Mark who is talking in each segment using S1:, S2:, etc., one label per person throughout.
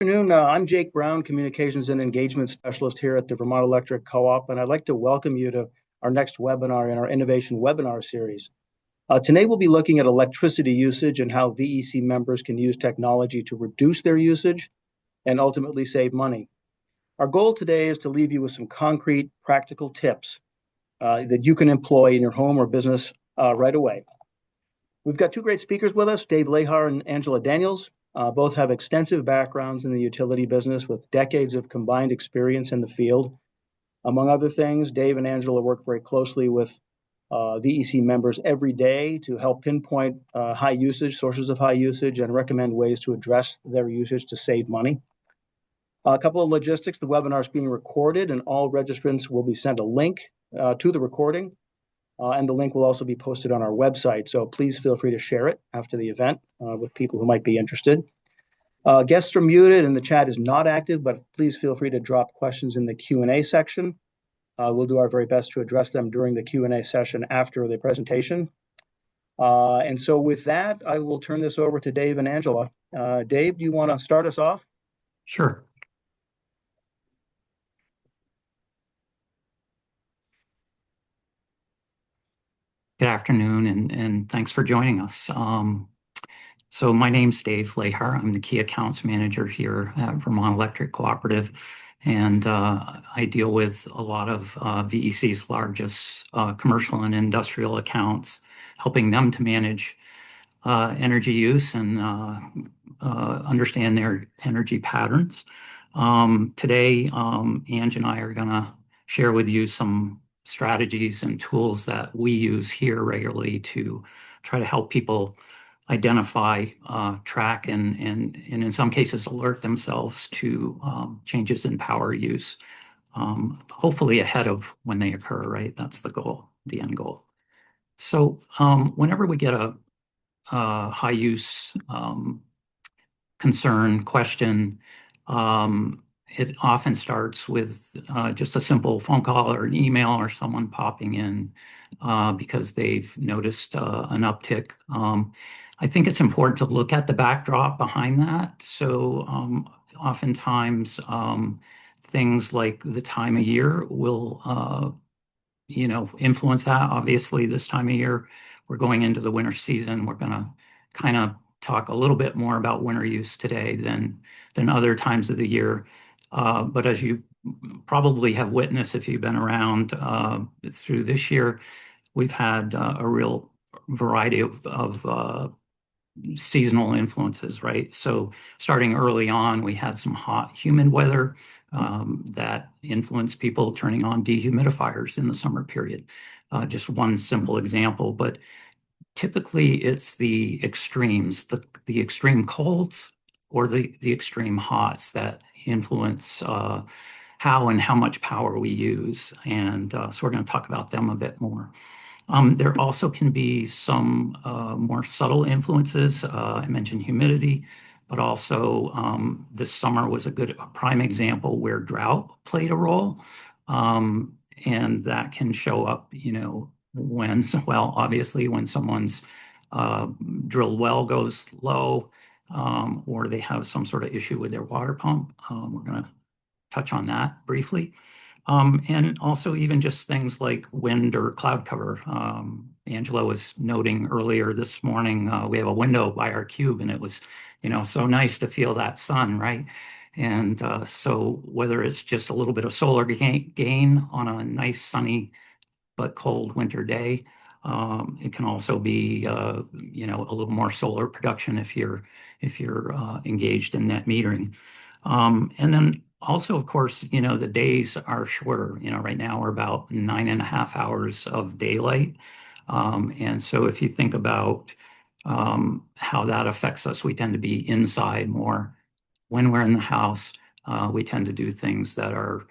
S1: Afternoon. I'm Jake Brown, Communications and Engagement Specialist here at the Vermont Electric Co-op, and I'd like to welcome you to our next webinar in our Innovation Webinar Series. Today we'll be looking at electricity usage and how VEC members can use technology to reduce their usage and ultimately save money. Our goal today is to leave you with some concrete, practical tips that you can employ in your home or business right away. We've got two great speakers with us, Dave Lehar and Angela Daniels. Both have extensive backgrounds in the utility business with decades of combined experience in the field. Among other things, Dave and Angela work very closely with VEC members every day to help pinpoint high usage, sources of high usage, and recommend ways to address their usage to save money. A couple of logistics: the webinar is being recorded and all registrants will be sent a link to the recording. And the link will also be posted on our website. So please feel free to share it after the event with people who might be interested. Guests are muted and the chat is not active, but please feel free to drop questions in the Q&A section. We'll do our very best to address them during the Q&A session after the presentation. And so with that, I will turn this over to Dave and Angela. Dave, do you want to start us off?
S2: Sure. Good afternoon, and thanks for joining us. So my name's Dave Lehar. I'm the Key Accounts Manager here at Vermont Electric Cooperative, and I deal with a lot of VEC's largest commercial and industrial accounts, helping them to manage energy use and understand their energy patterns. Today, Ange and I are going to share with you some strategies and tools that we use here regularly to try to help people identify, track, and in some cases alert themselves to changes in power use, hopefully ahead of when they occur, right? That's the goal, the end goal. So whenever we get a high use concern, question, it often starts with just a simple phone call or an email or someone popping in because they've noticed an uptick. I think it's important to look at the backdrop behind that. So oftentimes things like the time of year will influence that. Obviously, this time of year, we're going into the winter season. We're going to kind of talk a little bit more about winter use today than other times of the year. But as you probably have witnessed if you've been around through this year, we've had a real variety of seasonal influences, right? So starting early on, we had some hot, humid weather that influenced people turning on dehumidifiers in the summer period. Just one simple example, but typically it's the extremes, the extreme colds or the extreme hots that influence how and how much power we use. And so we're going to talk about them a bit more. There also can be some more subtle influences. I mentioned humidity, but also this summer was a prime example where drought played a role. And that can show up, obviously when someone's drill well goes low, or they have some sort of issue with their water pump. We're going to touch on that briefly. And also even just things like wind or cloud cover. Angela was noting earlier this morning, we have a window by our cube and it was, so nice to feel that sun, right? And so whether it's just a little bit of solar gain on a nice sunny but cold winter day, it can also be, a little more solar production if you're engaged in net metering. And then also, of course, the days are shorter. Right now we're about 9.5 hours of daylight. And so if you think about how that affects us, we tend to be inside more. When we're in the house, we tend to do things that are,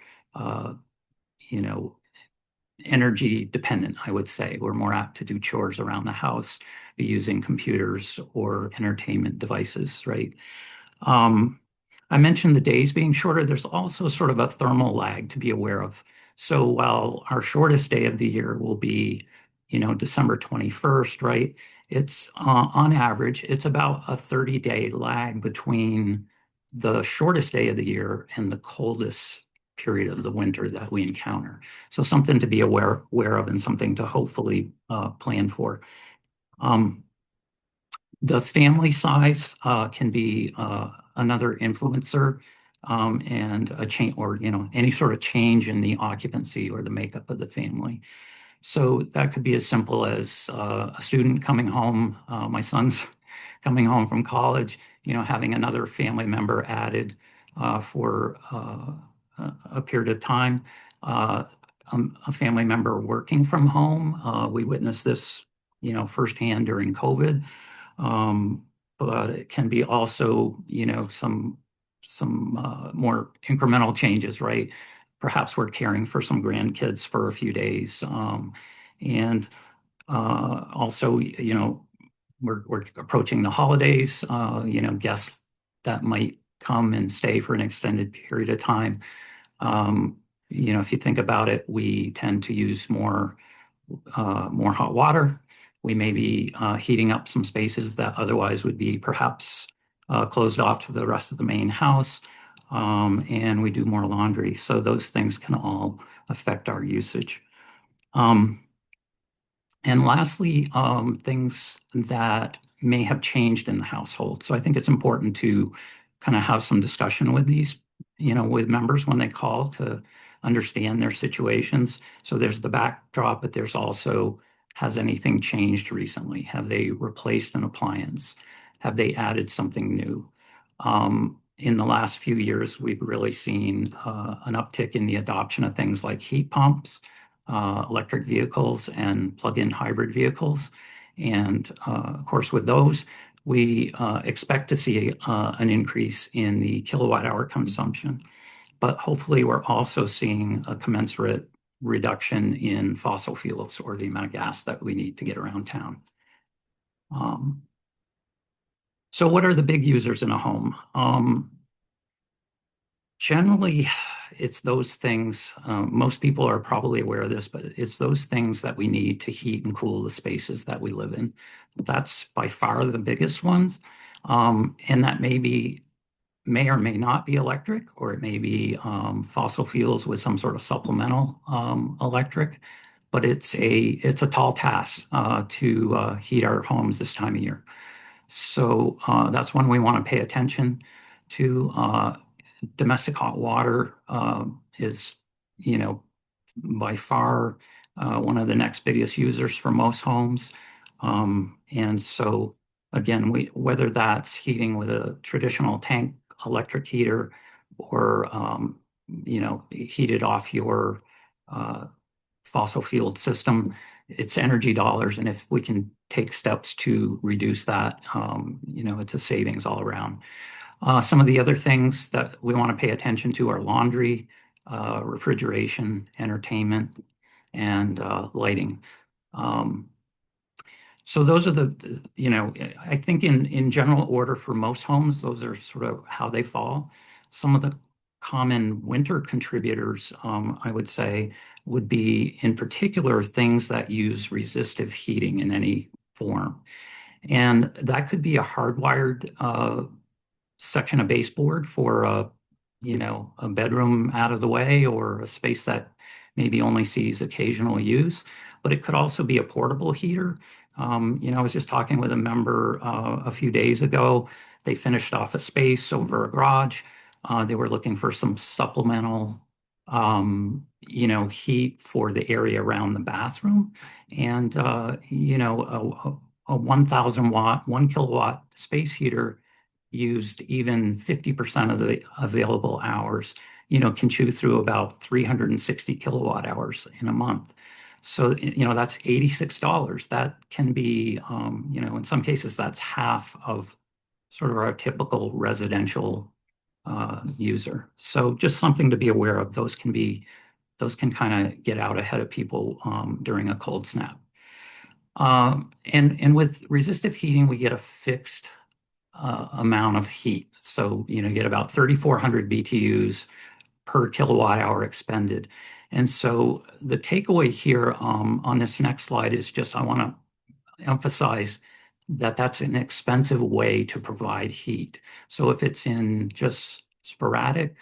S2: energy dependent, I would say. We're more apt to do chores around the house, be using computers or entertainment devices, right? I mentioned the days being shorter. There's also sort of a thermal lag to be aware of. So while our shortest day of the year will be, December 21st, right? It's on average, it's about a 30-day lag between the shortest day of the year and the coldest period of the winter that we encounter. So something to be aware of and something to hopefully plan for. The family size can be another influencer, and a change, or any sort of change in the occupancy or the makeup of the family. So that could be as simple as a student coming home. My son's coming home from college, having another family member added for a period of time. A family member working from home. We witnessed this, firsthand during COVID. But it can be also, some more incremental changes, right? Perhaps we're caring for some grandkids for a few days. And also, we're approaching the holidays, guests that might come and stay for an extended period of time. If you think about it, we tend to use more hot water. We may be heating up some spaces that otherwise would be perhaps closed off to the rest of the main house. And we do more laundry. So those things can all affect our usage. And lastly, things that may have changed in the household. So I think it's important to kind of have some discussion with these, with members when they call to understand their situations. So there's the backdrop, but there's also, has anything changed recently? Have they replaced an appliance? Have they added something new? In the last few years, we've really seen an uptick in the adoption of things like heat pumps, electric vehicles, and plug-in hybrid vehicles. And of course, with those, we expect to see an increase in the kilowatt hour consumption. But hopefully, we're also seeing a commensurate reduction in fossil fuels, or the amount of gas that we need to get around town. So what are the big users in a home? Generally, it's those things, most people are probably aware of this, but it's those things that we need to heat and cool the spaces that we live in. That's by far the biggest ones. And that may or may not be electric, or it may be fossil fuels with some sort of supplemental electric. But it's a tall task to heat our homes this time of year. So that's one we want to pay attention to. Domestic hot water is, by far one of the next biggest users for most homes. And so, again, whether that's heating with a traditional tank electric heater, or, heated off your fossil fuel system, it's energy dollars. And if we can take steps to reduce that, it's a savings all around. Some of the other things that we want to pay attention to are laundry, refrigeration, entertainment, and lighting. So those are I think in general order for most homes, those are sort of how they fall. Some of the common winter contributors, I would say, would be in particular things that use resistive heating in any form. And that could be a hardwired section of baseboard for a bedroom out of the way, or a space that maybe only sees occasional use. But it could also be a portable heater. I was just talking with a member a few days ago. They finished off a space over a garage. They were looking for some supplemental heat for the area around the bathroom. And a 1,000-watt, 1 kilowatt space heater used even 50% of the available hours, can chew through about 360 kilowatt hours in a month. So, that's $86. That can be, in some cases, that's half of sort of our typical residential user. So just something to be aware of. Those can kind of get out ahead of people during a cold snap. And with resistive heating, we get a fixed amount of heat. So, you get about 3,400 BTUs per kilowatt hour expended. And so the takeaway here on this next slide is just, I want to emphasize that's an expensive way to provide heat. So if it's in just sporadic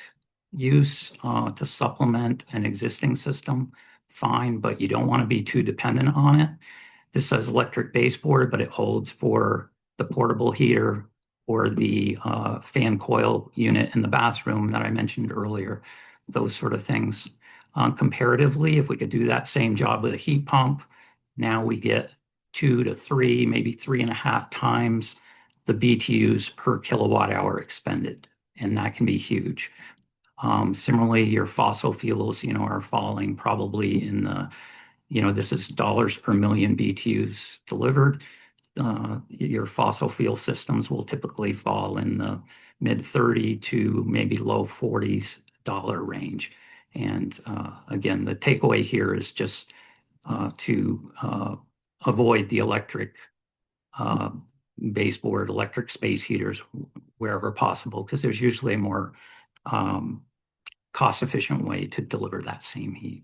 S2: use to supplement an existing system, fine, but you don't want to be too dependent on it. This says electric baseboard, but it holds for the portable heater or the fan coil unit in the bathroom that I mentioned earlier, those sort of things. Comparatively, if we could do that same job with a heat pump, now we get 2 to 3, maybe 3.5 times the BTUs per kilowatt hour expended, and that can be huge. Similarly, your fossil fuels, are falling probably in the, this is dollars per million BTUs delivered. Your fossil fuel systems will typically fall in the mid 30 to maybe low 40s dollar range. And again, the takeaway here is just to avoid the electric baseboard, electric space heaters wherever possible, because there's usually a more cost-efficient way to deliver that same heat.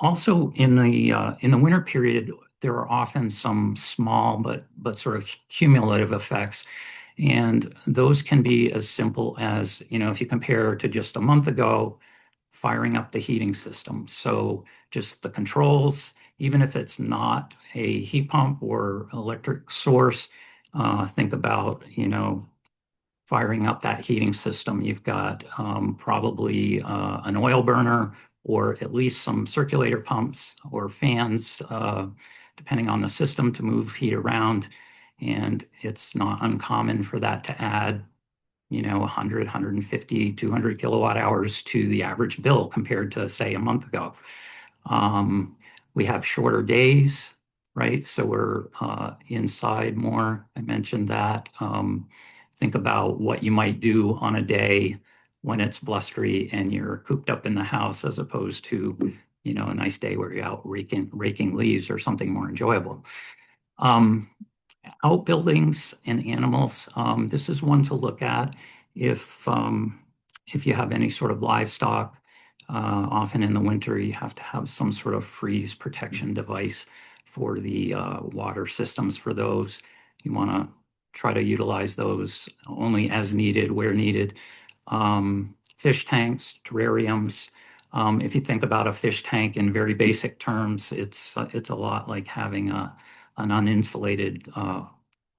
S2: Also, in the winter period, there are often some small but sort of cumulative effects, and those can be as simple as, if you compare to just a month ago, firing up the heating system. So just the controls, even if it's not a heat pump or electric source, think about, firing up that heating system. You've got probably an oil burner or at least some circulator pumps or fans, depending on the system, to move heat around. And it's not uncommon for that to add 100, 150, 200 kilowatt hours to the average bill compared to, say, a month ago. We have shorter days, right? So we're inside more. I mentioned that. Think about what you might do on a day when it's blustery and you're cooped up in the house, as opposed to, a nice day where you're out raking leaves or something more enjoyable. Outbuildings and animals. This is one to look at if you have any sort of livestock. Often in the winter, you have to have some sort of freeze protection device for the water systems for those. You want to try to utilize those only as needed, where needed. Fish tanks, terrariums. If you think about a fish tank in very basic terms, it's a lot like having an uninsulated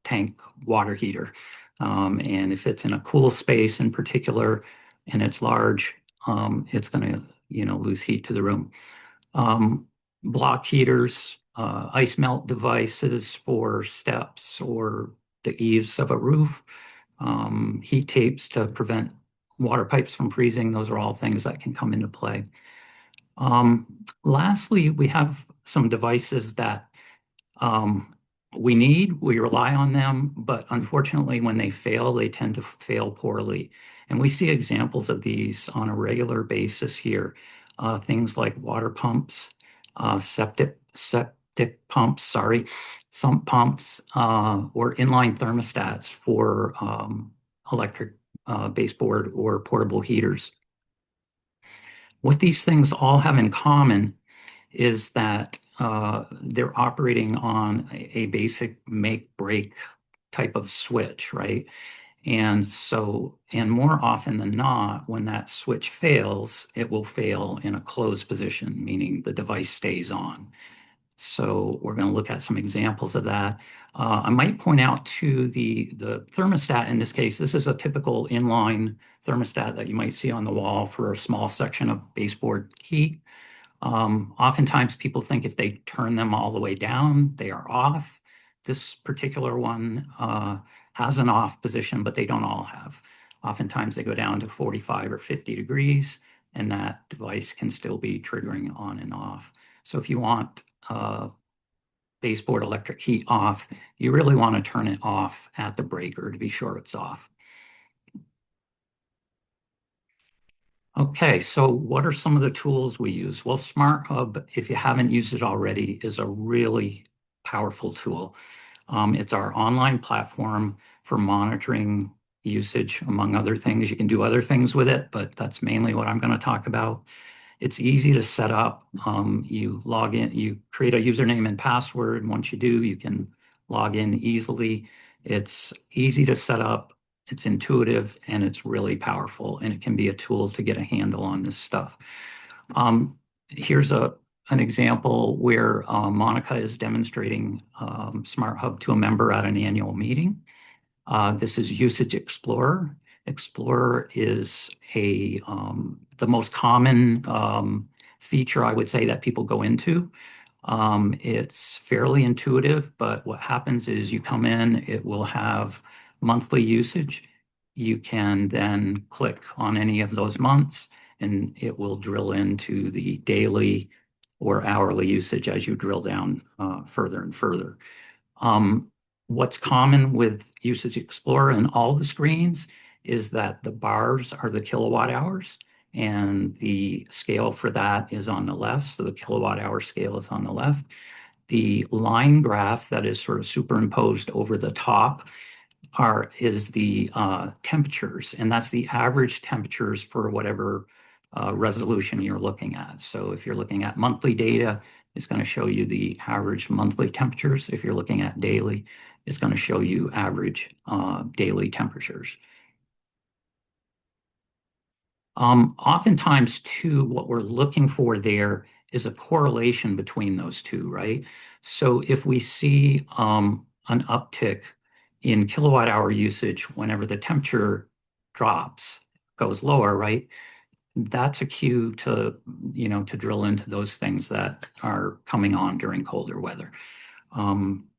S2: tank water heater. And if it's in a cool space in particular and it's large, it's going to lose heat to the room. Block heaters, ice melt devices for steps or the eaves of a roof, heat tapes to prevent water pipes from freezing. Those are all things that can come into play. Lastly, we have some devices that we rely on them, but unfortunately, when they fail, they tend to fail poorly. And we see examples of these on a regular basis here. Things like water pumps, septic pumps, sump pumps, or inline thermostats for electric baseboard or portable heaters. What these things all have in common is that they're operating on a basic make-break type of switch, right? And more often than not, when that switch fails, it will fail in a closed position, meaning the device stays on. So we're going to look at some examples of that. I might point out to the thermostat in this case. This is a typical inline thermostat that you might see on the wall for a small section of baseboard heat. Oftentimes people think if they turn them all the way down, they are off. This particular one has an off position, but they don't all have. Oftentimes they go down to 45 or 50 degrees, and that device can still be triggering on and off. So if you want baseboard electric heat off, you really want to turn it off at the breaker to be sure it's off. Okay, so what are some of the tools we use? Well, SmartHub, if you haven't used it already, is a really powerful tool. It's our online platform for monitoring usage, among other things. You can do other things with it, but that's mainly what I'm going to talk about. It's easy to set up. You log in, you create a username and password. Once you do, you can log in easily. It's easy to set up. It's intuitive and it's really powerful, and it can be a tool to get a handle on this stuff. Here's an example where Monica is demonstrating SmartHub to a member at an annual meeting. This is Usage Explorer. Explorer is the most common feature, I would say, that people go into. It's fairly intuitive, but what happens is you come in, it will have monthly usage. You can then click on any of those months, and it will drill into the daily or hourly usage as you drill down further and further. What's common with Usage Explorer and all the screens is that the bars are the kilowatt hours, and the scale for that is on the left. So the kilowatt hour scale is on the left. The line graph that is sort of superimposed over the top is the temperatures, and that's the average temperatures for whatever resolution you're looking at. So if you're looking at monthly data, it's going to show you the average monthly temperatures. If you're looking at daily, it's going to show you average daily temperatures. Oftentimes, too, what we're looking for there is a correlation between those two, right? So if we see an uptick in kilowatt hour usage whenever the temperature drops, goes lower, right? That's a cue to, to drill into those things that are coming on during colder weather.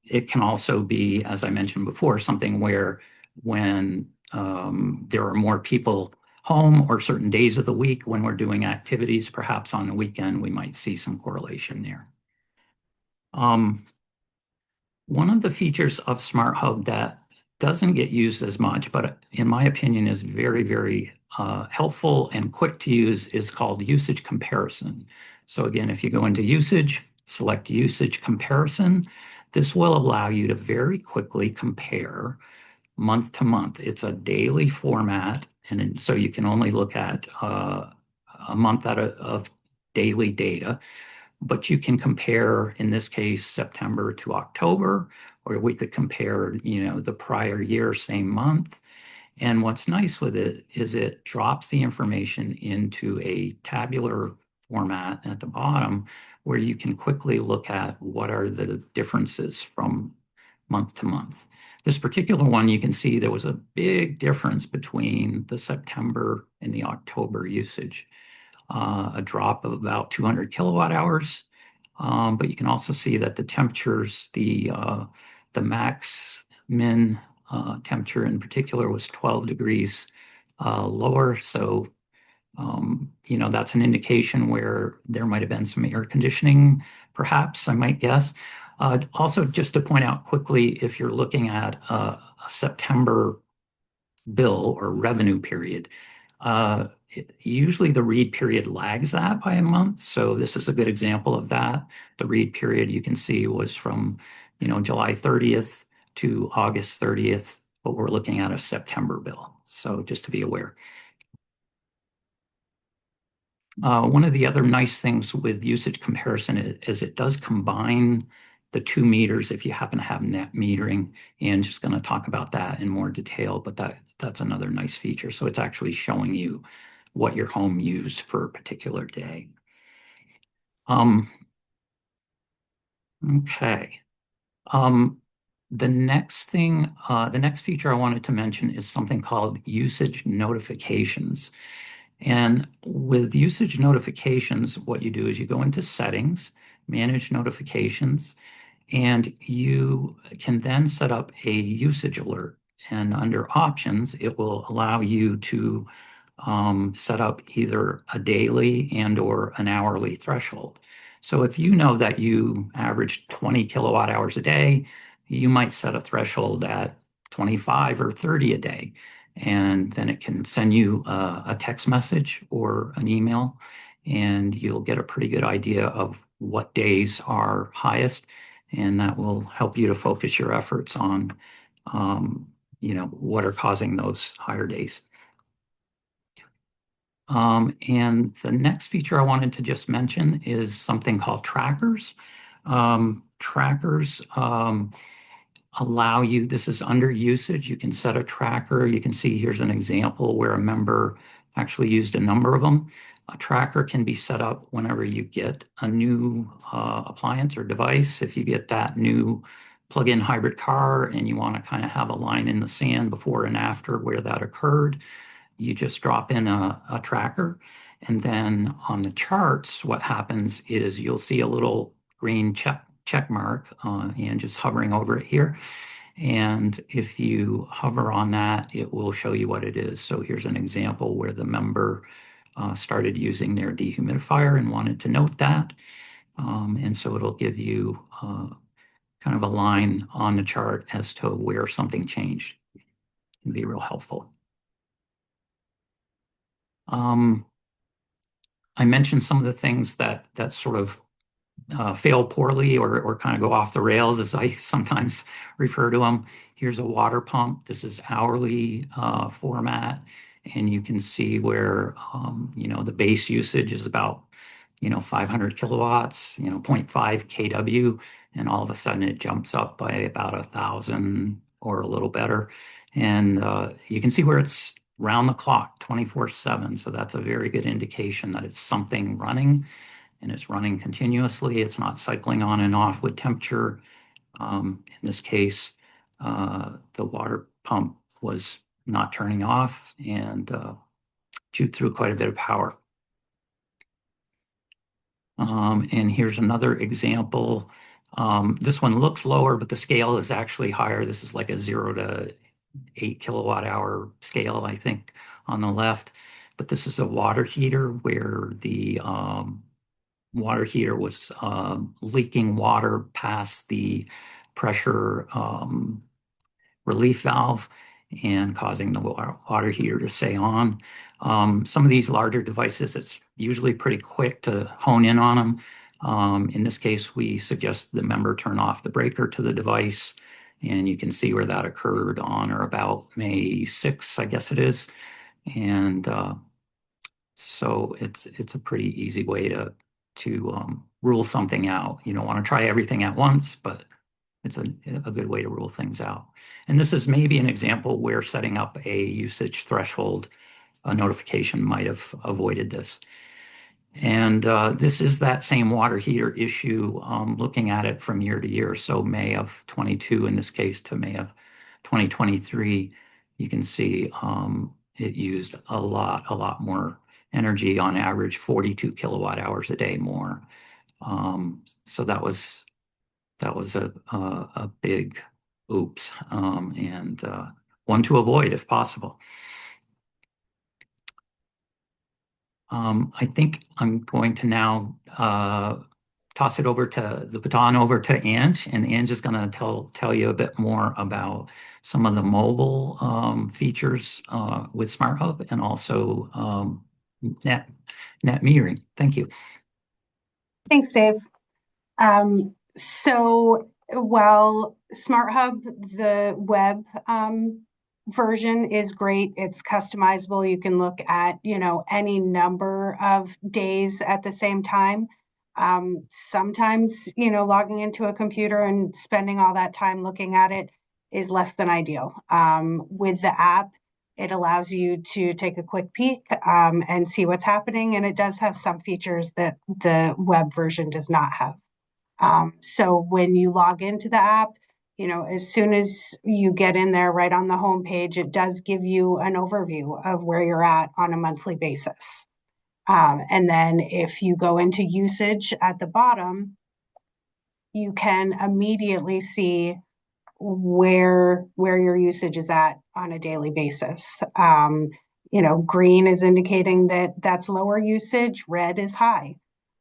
S2: It can also be, as I mentioned before, something where when there are more people home or certain days of the week when we're doing activities, perhaps on the weekend, we might see some correlation there. One of the features of SmartHub that doesn't get used as much, but in my opinion is very, very helpful and quick to use, is called usage comparison. So again, if you go into usage, select usage comparison, this will allow you to very quickly compare month to month. It's a daily format, and so you can only look at a month of daily data. But you can compare, in this case, September to October, or we could compare, the prior year, same month. And what's nice with it is it drops the information into a tabular format at the bottom where you can quickly look at what are the differences from month to month. This particular one, you can see there was a big difference between the September and the October usage. A drop of about 200 kilowatt hours. But you can also see that the temperatures, the max min temperature in particular was 12 degrees lower. So, that's an indication where there might have been some air conditioning, perhaps, I might guess. Also, just to point out quickly, if you're looking at a September bill or revenue period, usually the read period lags that by a month. So this is a good example of that. The read period you can see was from, July 30th to August 30th, but we're looking at a September bill. So just to be aware. One of the other nice things with usage comparison is it does combine the two meters if you happen to have net metering, and just going to talk about that in more detail, but that's another nice feature. So it's actually showing you what your home used for a particular day. Okay. The next feature I wanted to mention is something called usage notifications. And with usage notifications, what you do is you go into settings, manage notifications, and you can then set up a usage alert. And under options, it will allow you to set up either a daily and or an hourly threshold. So if you know that you average 20 kilowatt hours a day, you might set a threshold at 25 or 30 a day. And then it can send you a text message or an email, and you'll get a pretty good idea of what days are highest. And that will help you to focus your efforts on, what are causing those higher days. And the next feature I wanted to just mention is something called trackers. Trackers allow you, this is under usage, you can set a tracker. You can see here's an example where a member actually used a number of them. A tracker can be set up whenever you get a new appliance or device. If you get that new plug-in hybrid car and you want to kind of have a line in the sand before and after where that occurred, you just drop in a tracker. And then on the charts, what happens is you'll see a little green check mark and just hovering over it here. And if you hover on that, it will show you what it is. So here's an example where the member started using their dehumidifier and wanted to note that. And so it'll give you kind of a line on the chart as to where something changed. It can be real helpful. I mentioned some of the things that sort of fail poorly or kind of go off the rails, as I sometimes refer to them. Here's a water pump. This is hourly format, and you can see where the base usage is about 500 kilowatts, 0.5 kW, and all of a sudden it jumps up by about 1,000 or a little better. And you can see where it's round the clock, 24/7. So that's a very good indication that it's something running, and it's running continuously. It's not cycling on and off with temperature. In this case, the water pump was not turning off and chewed through quite a bit of power. And here's another example. This one looks lower, but the scale is actually higher. This is like a 0 to 8 kilowatt hour scale, I think, on the left. But this is a water heater where the water heater was leaking water past the pressure relief valve and causing the water heater to stay on. Some of these larger devices, it's usually pretty quick to hone in on them. In this case, we suggest the member turn off the breaker to the device, and you can see where that occurred on or about May 6th, I guess it is. And so it's a pretty easy way to rule something out. You don't want to try everything at once, but it's a good way to rule things out. And this is maybe an example where setting up a usage threshold notification might have avoided this. And this is that same water heater issue, looking at it from year to year. So May of 22, in this case, to May of 2023, you can see it used a lot more energy, on average 42 kilowatt hours a day more. So that was a big oops, and one to avoid if possible. I think I'm going to now toss it over to the baton over to Ange, and Ange is going to tell you a bit more about some of the mobile features with SmartHub and also net metering. Thank you.
S3: Thanks, Dave. So while SmartHub, the web version is great, it's customizable. You can look at, any number of days at the same time. Sometimes, logging into a computer and spending all that time looking at it is less than ideal. With the app, it allows you to take a quick peek and see what's happening. And it does have some features that the web version does not have. So when you log into the app, as soon as you get in there right on the home page, it does give you an overview of where you're at on a monthly basis. And then if you go into usage at the bottom, you can immediately see where your usage is at on a daily basis. Green is indicating that that's lower usage, red is high.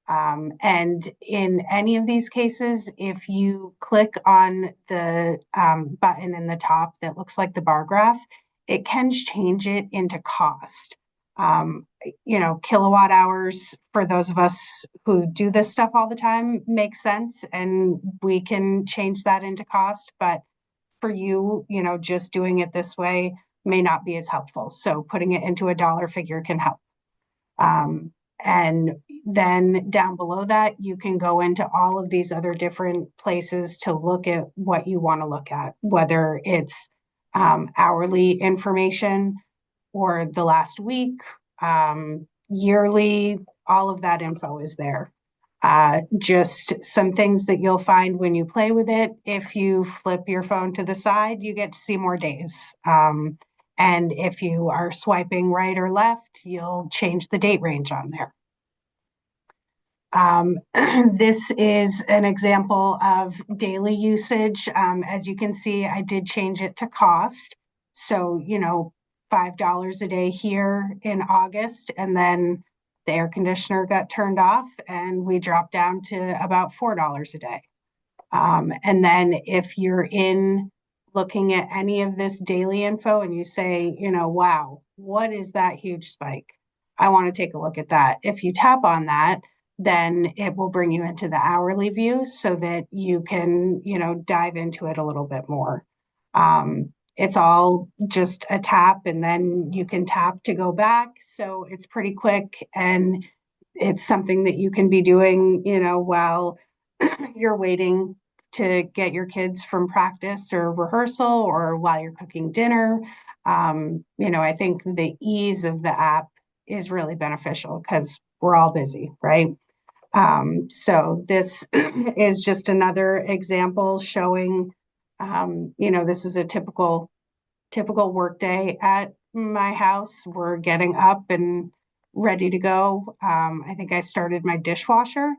S3: And in any of these cases, if you click on the button in the top that looks like the bar graph, it can change it into cost. Kilowatt hours for those of us who do this stuff all the time makes sense, and we can change that into cost. But for you, just doing it this way may not be as helpful. So putting it into a dollar figure can help. And then down below that, you can go into all of these other different places to look at what you want to look at, whether it's hourly information or the last week, yearly, all of that info is there. Just some things that you'll find when you play with it. If you flip your phone to the side, you get to see more days. And if you are swiping right or left, you'll change the date range on there. This is an example of daily usage. As you can see, I did change it to cost. So, $5 a day here in August, and then the air conditioner got turned off and we dropped down to about $4 a day. And then if you're looking at any of this daily info and you say, wow, what is that huge spike? I want to take a look at that. If you tap on that, then it will bring you into the hourly view so that you can, dive into it a little bit more. It's all just a tap, and then you can tap to go back. So it's pretty quick, and it's something that you can be doing, while you're waiting to get your kids from practice or rehearsal, or while you're cooking dinner. I think the ease of the app is really beneficial because we're all busy, right? So this is just another example showing, this is a typical work day at my house. We're getting up and ready to go. I think I started my dishwasher.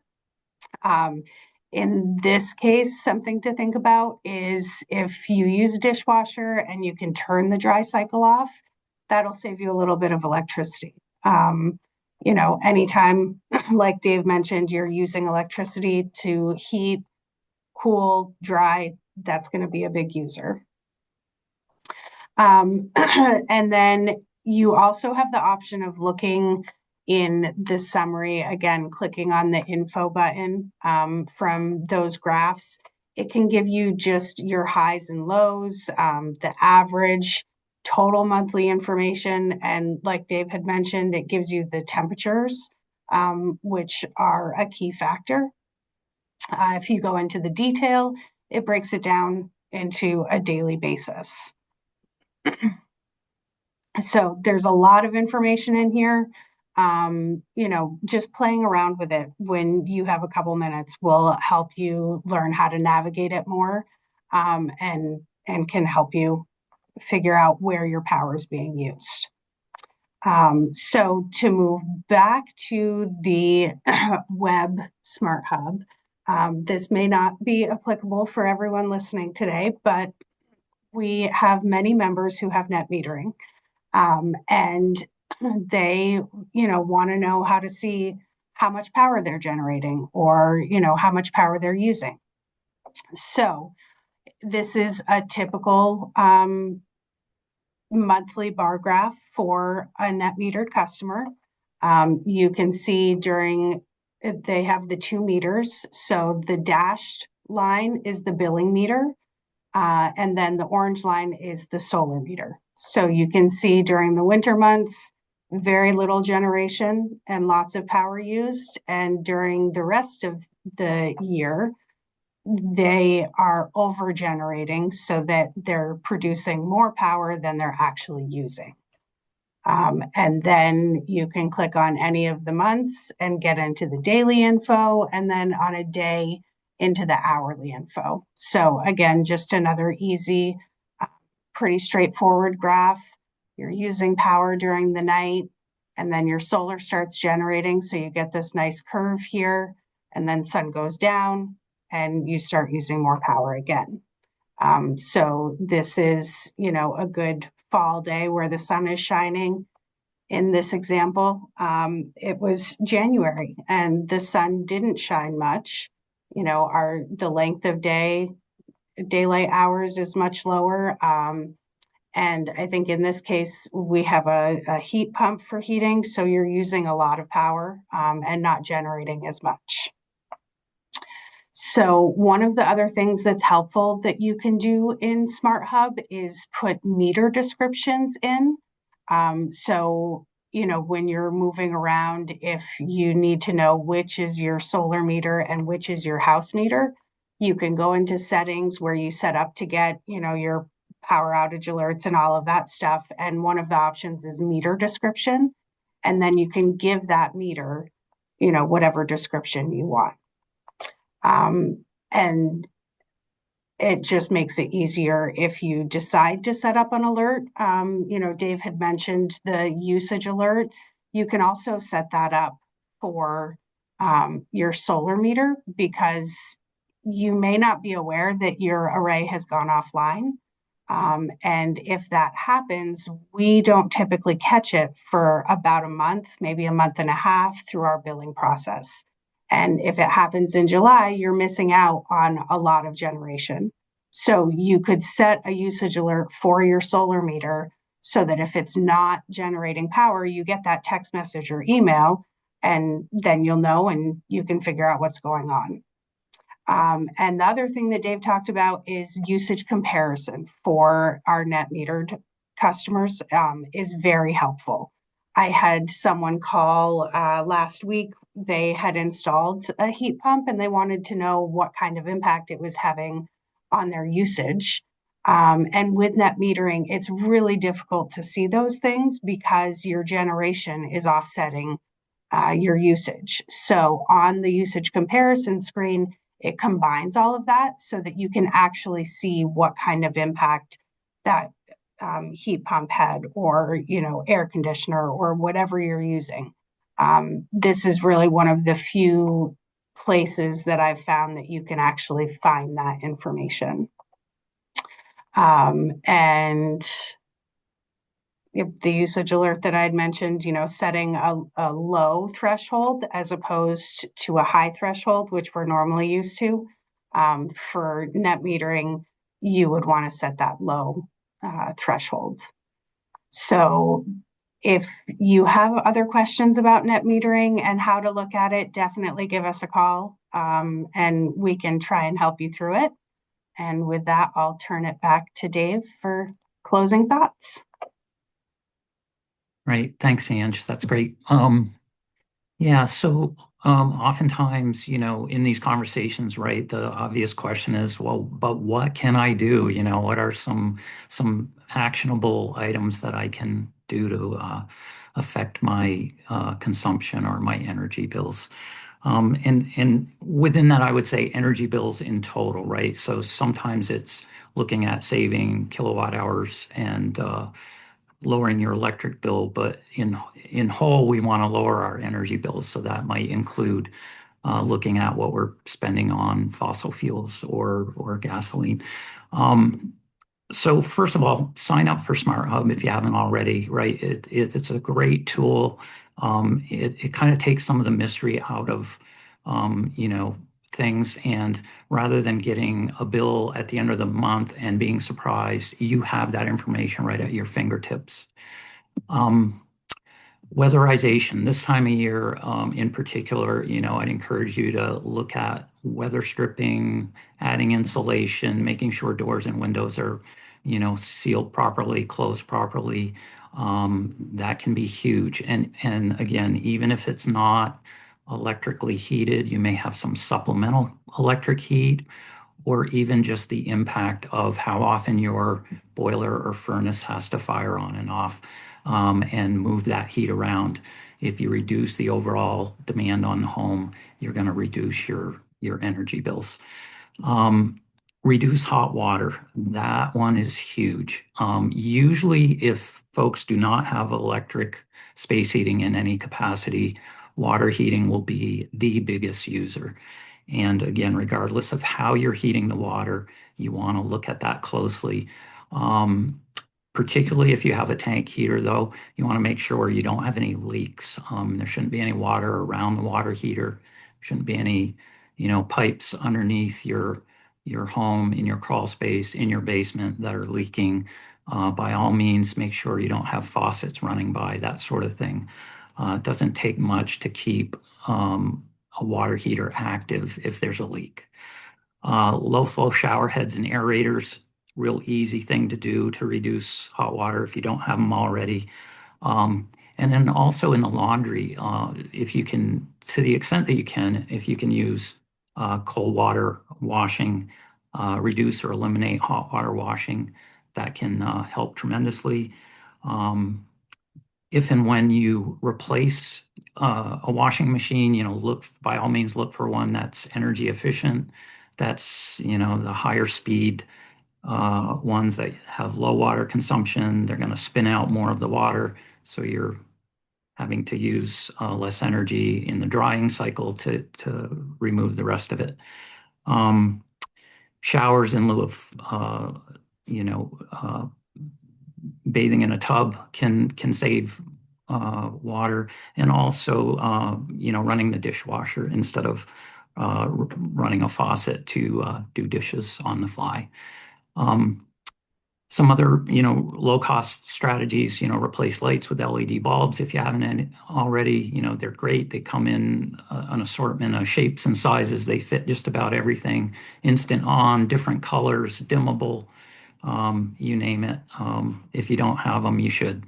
S3: In this case, something to think about is if you use a dishwasher and you can turn the dry cycle off, that'll save you a little bit of electricity. Anytime, like Dave mentioned, you're using electricity to heat, cool, dry, that's going to be a big user. And then you also have the option of looking in the summary, again, clicking on the info button from those graphs. It can give you just your highs and lows, the average, total monthly information. And like Dave had mentioned, it gives you the temperatures, which are a key factor. If you go into the detail, it breaks it down into a daily basis. So there's a lot of information in here. Just playing around with it when you have a couple minutes will help you learn how to navigate it more, and can help you figure out where your power is being used. So to move back to the web SmartHub, this may not be applicable for everyone listening today, but we have many members who have net metering. And they, want to know how to see how much power they're generating, or, how much power they're using. So this is a typical monthly bar graph for a net metered customer. You can see they have the 2 meters. So the dashed line is the billing meter. And then the orange line is the solar meter. So you can see during the winter months, very little generation and lots of power used. And during the rest of the year, they are over generating so that they're producing more power than they're actually using. And then you can click on any of the months and get into the daily info, and then on a day into the hourly info. So again, just another easy, pretty straightforward graph. You're using power during the night, and then your solar starts generating. So you get this nice curve here, and then sun goes down and you start using more power again. So this is, a good fall day where the sun is shining. In this example, it was January and the sun didn't shine much. The length of daylight hours is much lower. And I think in this case, we have a heat pump for heating. So you're using a lot of power and not generating as much. So one of the other things that's helpful that you can do in SmartHub is put meter descriptions in. So when you're moving around, if you need to know which is your solar meter and which is your house meter, you can go into settings where you set up to get, your power outage alerts and all of that stuff. And one of the options is meter description. And then you can give that meter, whatever description you want. And it just makes it easier if you decide to set up an alert. Dave had mentioned the usage alert. You can also set that up for your solar meter, because you may not be aware that your array has gone offline. And if that happens, we don't typically catch it for about a month, maybe a month and a half through our billing process. And if it happens in July, you're missing out on a lot of generation. So you could set a usage alert for your solar meter so that if it's not generating power, you get that text message or email, and then you'll know and you can figure out what's going on. And the other thing that Dave talked about is usage comparison for our net metered customers is very helpful. I had someone call last week. They had installed a heat pump and they wanted to know what kind of impact it was having on their usage. And with net metering, it's really difficult to see those things because your generation is offsetting your usage. So on the usage comparison screen, it combines all of that so that you can actually see what kind of impact that heat pump had, or air conditioner, or whatever you're using. This is really one of the few places that I've found that you can actually find that information. And the usage alert that I had mentioned, setting a low threshold as opposed to a high threshold, which we're normally used to. For net metering, you would want to set that low threshold. So if you have other questions about net metering and how to look at it, definitely give us a call, and we can try and help you through it. And with that, I'll turn it back to Dave for closing thoughts.
S2: Right. Thanks, Ange. That's great. Yeah, so oftentimes, in these conversations, right, the obvious question is, well, but what can I do? What are some actionable items that I can do to affect my consumption or my energy bills? And within that, I would say energy bills in total, right? So sometimes it's looking at saving kilowatt hours and lowering your electric bill, but in whole, we want to lower our energy bills. So that might include looking at what we're spending on fossil fuels or gasoline. So first of all, sign up for SmartHub if you haven't already, right? It's a great tool. It kind of takes some of the mystery out of, things. And rather than getting a bill at the end of the month and being surprised, you have that information right at your fingertips. Weatherization this time of year, in particular, I'd encourage you to look at weather stripping, adding insulation, making sure doors and windows are, sealed properly, closed properly. That can be huge. And again, even if it's not electrically heated, you may have some supplemental electric heat, or even just the impact of how often your boiler or furnace has to fire on and off, and move that heat around. If you reduce the overall demand on the home, you're going to reduce your energy bills. Reduce hot water. That one is huge. Usually, if folks do not have electric space heating in any capacity, water heating will be the biggest user. And again, regardless of how you're heating the water, you want to look at that closely. Particularly if you have a tank heater, though, you want to make sure you don't have any leaks. There shouldn't be any water around the water heater. Shouldn't be any, pipes underneath your home, in your crawl space, in your basement that are leaking. By all means, make sure you don't have faucets running by, that sort of thing. It doesn't take much to keep a water heater active if there's a leak. Low flow shower heads and aerators, real easy thing to do to reduce hot water if you don't have them already. And And then also in the laundry, if you can, to the extent that you can, if you can use cold water washing, reduce or eliminate hot water washing, that can help tremendously. If and when you replace a washing machine, look, by all means, look for one that's energy efficient. That's, the higher speed ones that have low water consumption. They're going to spin out more of the water, so you're having to use less energy in the drying cycle to remove the rest of it. Showers in lieu of bathing in a tub can save water, and also running the dishwasher instead of running a faucet to do dishes on the fly. Some other, low-cost strategies, replace lights with LED bulbs if you haven't already. They're great. They come in an assortment of shapes and sizes. They fit just about everything. Instant on, different colors, dimmable, you name it. If you don't have them, you should.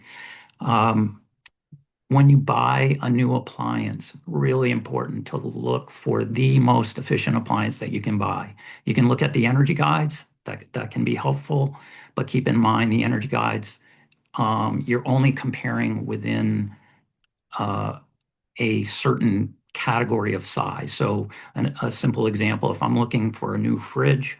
S2: When you buy a new appliance, really important to look for the most efficient appliance that you can buy. You can look at the energy guides, that can be helpful, but keep in mind the energy guides, you're only comparing within a certain category of size. So a simple example, if I'm looking for a new fridge,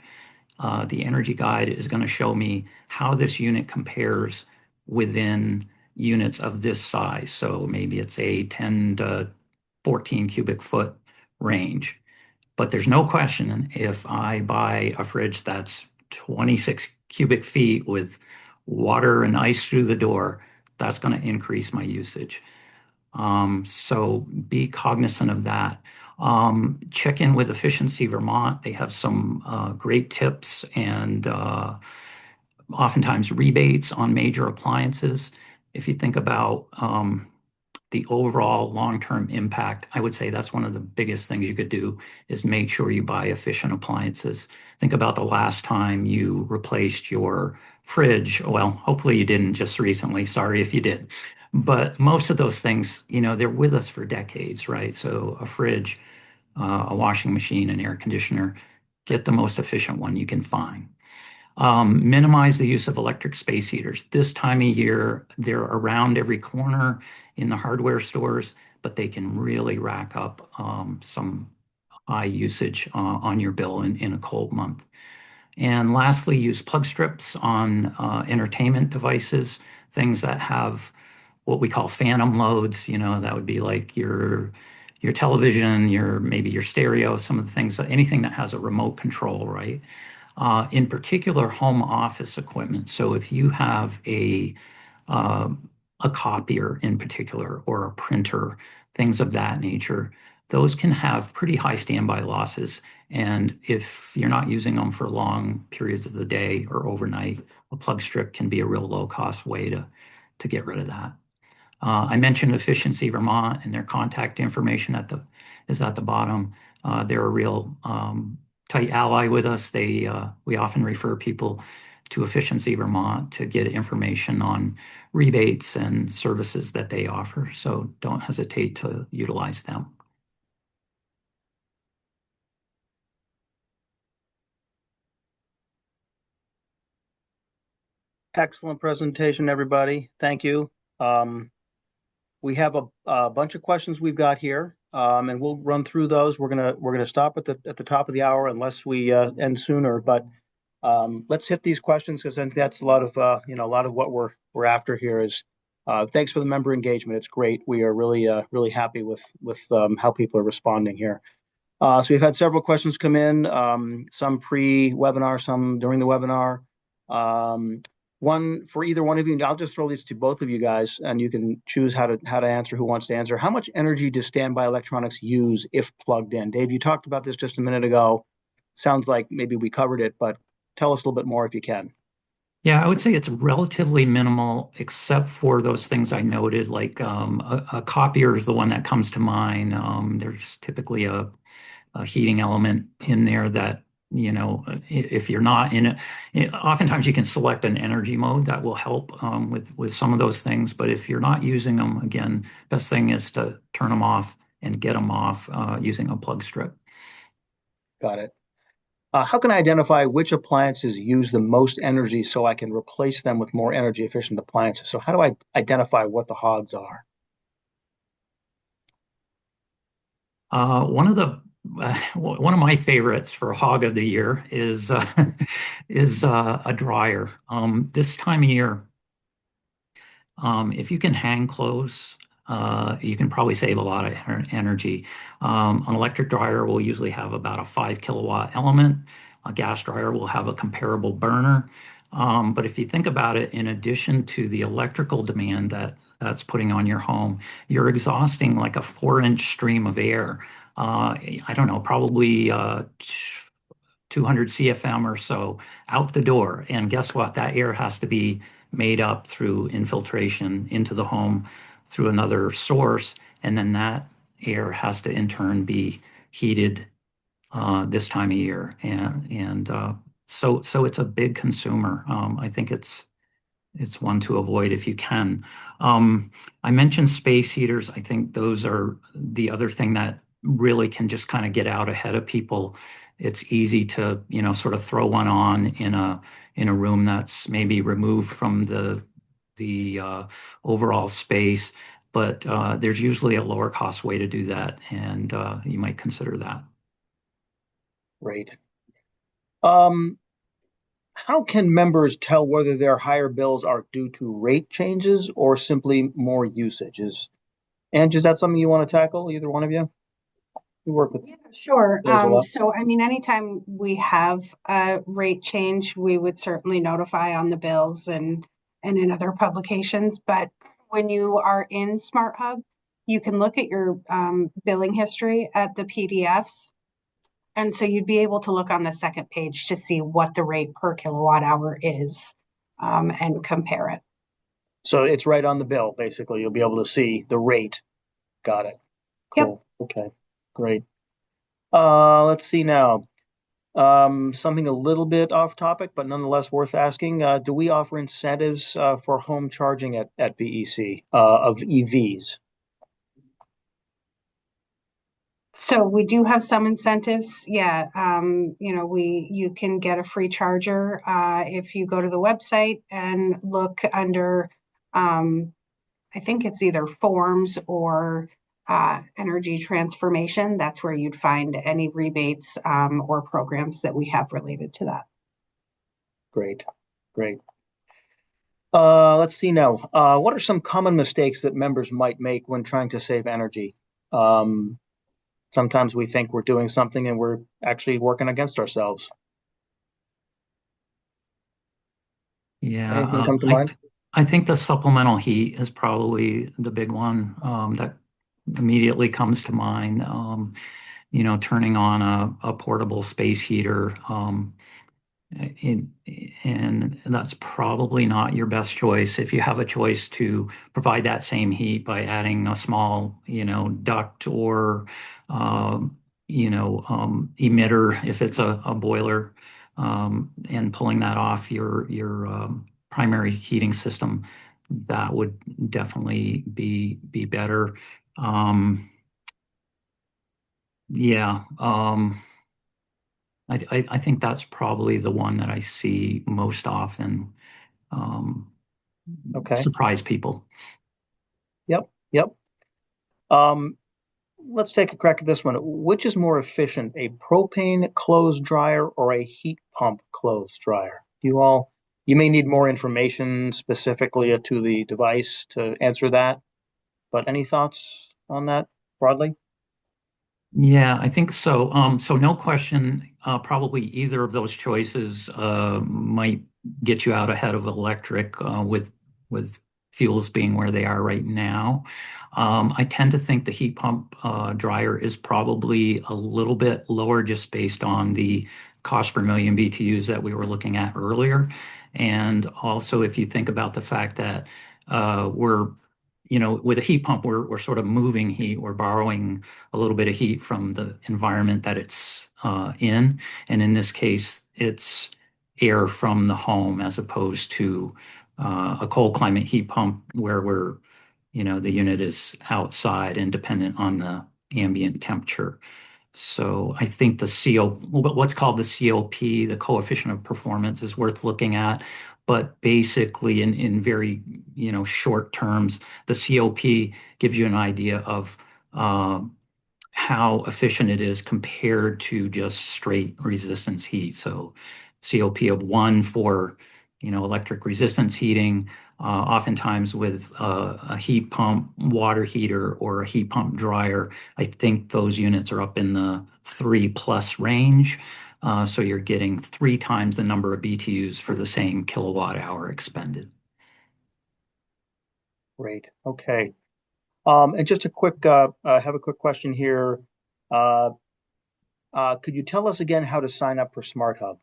S2: the energy guide is going to show me how this unit compares within units of this size. So maybe it's a 10 to 14 cubic foot range. But there's no question, if I buy a fridge that's 26 cubic feet with water and ice through the door, that's going to increase my usage. So be cognizant of that. Check in with Efficiency Vermont. They have some great tips and oftentimes rebates on major appliances. If you think about the overall long-term impact, I would say that's one of the biggest things you could do, is make sure you buy efficient appliances. Think about the last time you replaced your fridge. Well, hopefully you didn't just recently. Sorry if you did. But most of those things, they're with us for decades, right? So a fridge, a washing machine, an air conditioner, get the most efficient one you can find. Minimize the use of electric space heaters. This time of year, they're around every corner in the hardware stores, but they can really rack up some high usage on your bill in a cold month. And lastly, use plug strips on entertainment devices, things that have what we call phantom loads. That would be like your television, maybe your stereo, some of the things, anything that has a remote control, right? In particular, home office equipment. So if you have a copier in particular, or a printer, things of that nature, those can have pretty high standby losses. And if you're not using them for long periods of the day or overnight, a plug strip can be a real low-cost way to get rid of that. I mentioned Efficiency Vermont, and their contact information is at the bottom. They're a real tight ally with us. We often refer people to Efficiency Vermont to get information on rebates and services that they offer. So don't hesitate to utilize them.
S1: Excellent presentation, everybody. Thank you. We have a bunch of questions we've got here, and we'll run through those. We're gonna stop at the top of the hour unless we end sooner. But let's hit these questions, because I think that's a lot of what we're after here. Is thanks for the member engagement. It's great. We are really happy with how people are responding here. So we've had several questions come in, some pre-webinar, some during the webinar. One for either one of you, and I'll just throw these to both of you guys, and you can choose how to answer, who wants to answer. How much energy does standby electronics use if plugged in? Dave, you talked about this just a minute ago. Sounds like maybe we covered it, but tell us a little bit more if you can.
S2: Yeah, I would say it's relatively minimal, except for those things I noted, like a copier is the one that comes to mind. There's typically a heating element in there that if you're not in it, oftentimes you can select an energy mode that will help with some of those things. But if you're not using them, again, best thing is to turn them off and get them off using a plug strip.
S1: Got it. How can I identify which appliances use the most energy so I can replace them with more energy efficient appliances? So how do I identify what the hogs are?
S2: One of my favorites for hog of the year is is a dryer. This time of year, if you can hang clothes, you can probably save a lot of energy. An electric dryer will usually have about a 5 kilowatt element. A gas dryer will have a comparable burner. But if you think about it, in addition to the electrical demand that's putting on your home, you're exhausting like a 4-inch stream of air. I don't know, probably 200 CFM or so out the door. And guess what? That air has to be made up through infiltration into the home through another source. And then that air has to in turn be heated this time of year. So it's a big consumer. I think it's one to avoid if you can. I mentioned space heaters. I think those are the other thing that really can just kind of get out ahead of people. It's easy to, sort of throw one on in a room that's maybe removed from the overall space, but there's usually a lower cost way to do that, and you might consider that.
S1: Great. How can members tell whether their higher bills are due to rate changes or simply more usages? And is that something you want to tackle, either one of you? You work with
S3: Yeah, sure.
S1: bills a lot.
S3: So I mean, anytime we have a rate change, we would certainly notify on the bills and in other publications. But when you are in SmartHub, you can look at your billing history at the PDFs. And so you'd be able to look on the second page to see what the rate per kilowatt hour is and compare it.
S1: So it's right on the bill, basically. You'll be able to see the rate. Got it.
S3: Yep.
S1: Cool. Okay. Great. Let's see now. Something a little bit off topic, but nonetheless worth asking. Do we offer incentives for home charging at VEC of EVs?
S3: So we do have some incentives. Yeah. You can get a free charger if you go to the website and look under I think it's either forms or energy transformation. That's where you'd find any rebates or programs that we have related to that.
S1: Great. Great. Let's see now. What are some common mistakes that members might make when trying to save energy? Sometimes we think we're doing something and we're actually working against ourselves.
S2: Yeah,
S1: Anything come to mind?
S2: I think the supplemental heat is probably the big one that immediately comes to mind. Turning on a portable space heater, and that's probably not your best choice. If you have a choice to provide that same heat by adding a small, duct or, emitter, if it's a boiler, and pulling that off your primary heating system, that would definitely be better. Yeah. I think that's probably the one that I see most often
S1: Okay.
S2: surprise people.
S1: Yep. Yep. Um, let's take a crack at this one. Which is more efficient, a propane clothes dryer or a heat pump clothes dryer? You may need more information specifically to the device to answer that, but any thoughts on that broadly?
S2: Yeah, I think so. So no question, probably either of those choices might get you out ahead of electric with fuels being where they are right now. I tend to think the heat pump dryer is probably a little bit lower just based on the cost per million BTUs that we were looking at earlier. And also, if you think about the fact that we're with a heat pump, we're sort of moving heat. We're borrowing a little bit of heat from the environment that it's in. And in this case, it's air from the home as opposed to a cold climate heat pump where the unit is outside and dependent on the ambient temperature. So I think what's called the COP, the coefficient of performance, is worth looking at. But basically, in very short terms, the COP gives you an idea of how efficient it is compared to just straight resistance heat. So COP of 1 for electric resistance heating. Oftentimes with a heat pump water heater or a heat pump dryer, I think those units are up in the 3+ range. So you're getting 3 times the number of BTUs for the same kilowatt hour expended.
S1: Great. Okay. And just I have a quick question here. Could you tell us again how to sign up for SmartHub?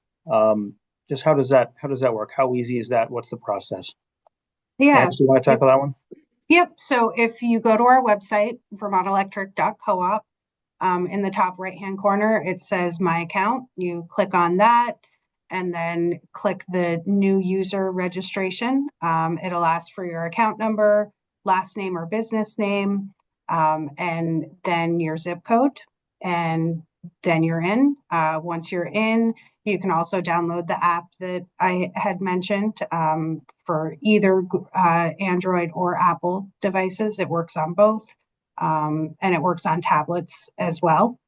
S1: Just how does that work? How easy is that? What's the process?
S3: Yeah.
S1: Alex, do you want to tackle that one?
S3: Yep. So if you go to our website, vermontelectric.coop, in the top right-hand corner, it says My Account. You click on that and then click the new user registration. It'll ask for your account number, last name or business name, and then your zip code. And then you're in. Once you're in, you can also download the app that I had mentioned for either Android or Apple devices. It works on both, and it works on tablets as well.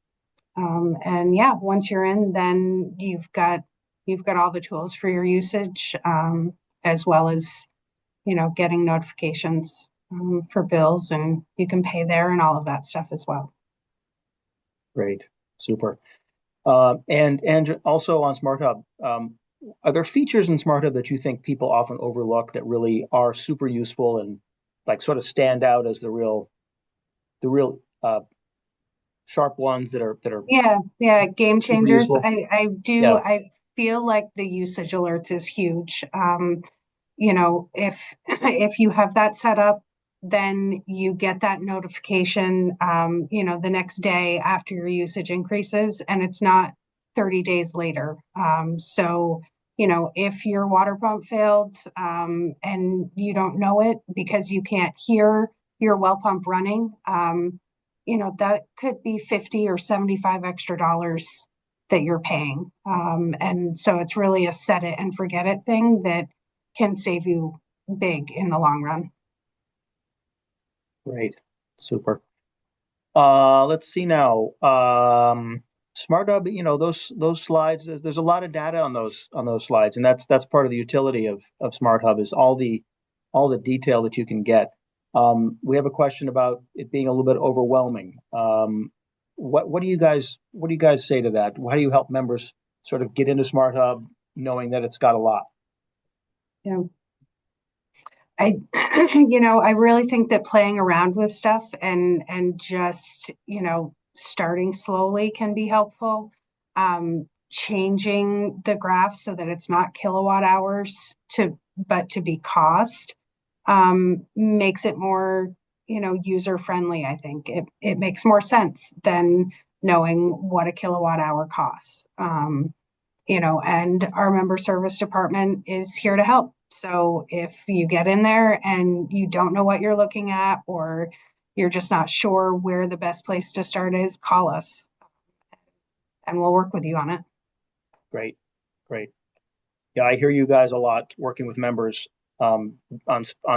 S3: And yeah, once you're in, then you've got all the tools for your usage, as well as getting notifications for bills, and you can pay there and all of that stuff as well.
S1: Great. Super. And also on SmartHub, are there features in SmartHub that you think people often overlook that really are super useful and like sort of stand out as the real sharp ones that are
S3: yeah game changers?
S1: Yeah.
S3: I feel like the usage alerts is huge. If you have that set up, then you get that notification, the next day after your usage increases, and it's not 30 days later. So, if your water pump failed, and you don't know it because you can't hear your well pump running, that could be 50 or 75 extra dollars that you're paying. And so it's really a set it and forget it thing that can save you big in the long run.
S1: Great. Super. Let's see now. SmartHub, those slides, there's a lot of data on those slides, and that's part of the utility of SmartHub is all the detail that you can get. We have a question about it being a little bit overwhelming. What do you guys say to that? How do you help members sort of get into SmartHub knowing that it's got a lot?
S3: Yeah. I really think that playing around with stuff and just, starting slowly can be helpful. Changing the graph so that it's not kilowatt hours but to be cost, makes it more, user friendly. I think it makes more sense than knowing what a kilowatt hour costs. And our member service department is here to help. So if you get in there and you don't know what you're looking at, or you're just not sure where the best place to start is, call us and we'll work with you on it.
S1: Great. Yeah, I hear you guys a lot working with members on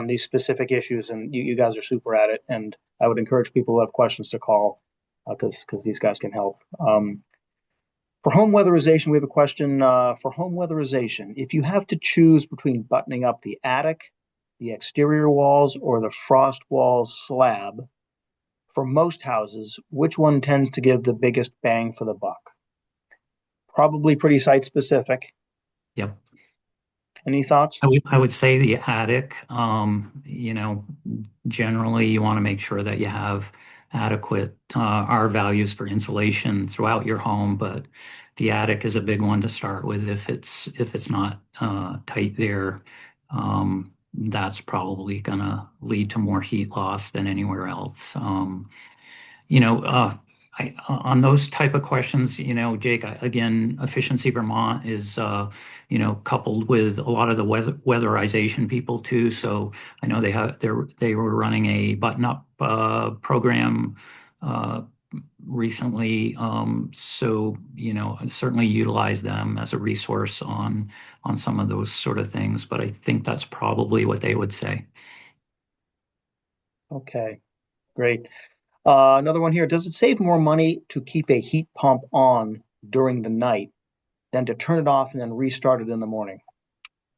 S1: these specific issues, and you guys are super at it. And I would encourage people who have questions to call because these guys can help. For home weatherization, we have a question for home weatherization. If you have to choose between buttoning up the attic, the exterior walls, or the frost walls slab, for most houses, which one tends to give the biggest bang for the buck? Probably pretty site specific.
S2: Yep.
S1: Any thoughts?
S2: I would say the attic. Generally you want to make sure that you have adequate R values for insulation throughout your home, but the attic is a big one to start with if it's not tight there. that's probably going to lead to more heat loss than anywhere else. You know, on those type of questions, you know, Jake, again, Efficiency Vermont is, you know, coupled with a lot of the weatherization people too. So I know they were running a button-up program recently. So, you know, I certainly utilize them as a resource on some of those sort of things. But I think that's probably what they would say.
S1: Okay, great. Another one here. Does it save more money to keep a heat pump on during the night than to turn it off and then restart it in the morning?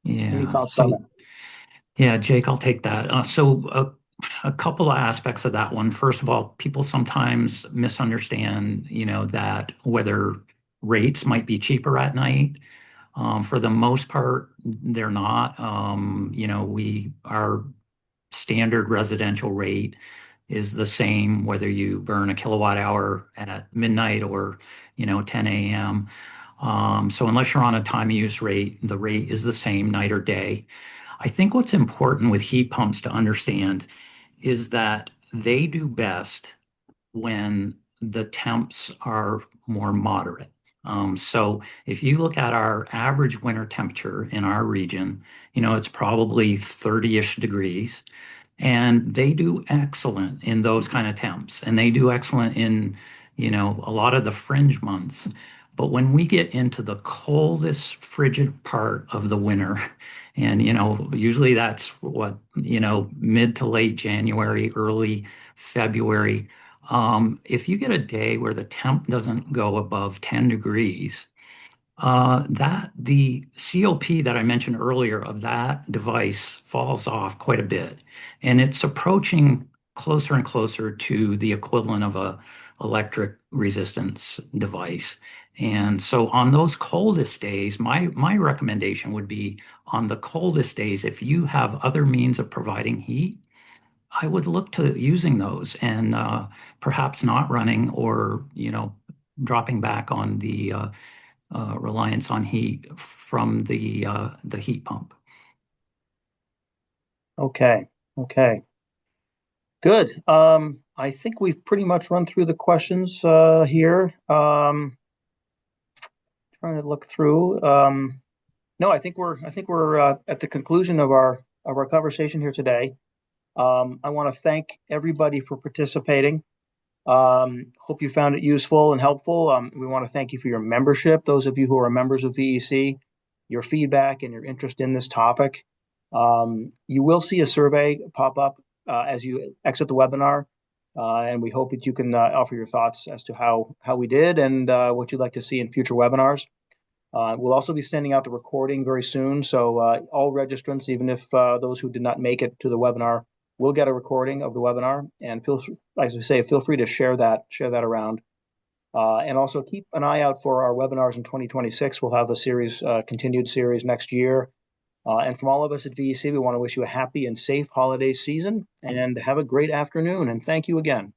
S1: Any
S2: Yeah.
S1: thoughts on that?
S2: Yeah, Jake, I'll take that. A couple of aspects of that one. First of all, people sometimes misunderstand, you know, that whether rates might be cheaper at night. For the most part, they're not. You know, our standard residential rate is the same whether you burn a kilowatt hour at midnight or, you know, 10 a.m. So unless you're on a time of use rate, the rate is the same night or day. I think what's important with heat pumps to understand is that they do best when the temps are more moderate. So if you look at our average winter temperature in our region, you know, it's probably 30-ish degrees. And they do excellent in those kind of temps. And they do excellent in, you know, a lot of the fringe months. But when we get into the coldest, frigid part of the winter, and, you know, usually that's what, you know, mid to late January, early February. If you get a day where the temp doesn't go above 10 degrees, that the COP that I mentioned earlier of that device falls off quite a bit, and it's approaching closer and closer to the equivalent of a electric resistance device. And so on those coldest days, my recommendation would be on the coldest days, if you have other means of providing heat, I would look to using those and perhaps not running or, you know, dropping back on the reliance on heat from the heat pump.
S1: Okay, okay, good. I think we've pretty much run through the questions here. Trying to look through. No, I think we're at the conclusion of our conversation here today. I want to thank everybody for participating. Hope you found it useful and helpful. We want to thank you for your membership, those of you who are members of VEC, your feedback and your interest in this topic. You will see a survey pop up as you exit the webinar, and we hope that you can offer your thoughts as to how we did and what you'd like to see in future webinars. We'll also be sending out the recording very soon, so all registrants, even if those who did not make it to the webinar, will get a recording of the webinar. And as we say, feel free to share that around. And also keep an eye out for our webinars in 2026. We'll have a continued series next year. And from all of us at VEC, we want to wish you a happy and safe holiday season and have a great afternoon. And thank you again.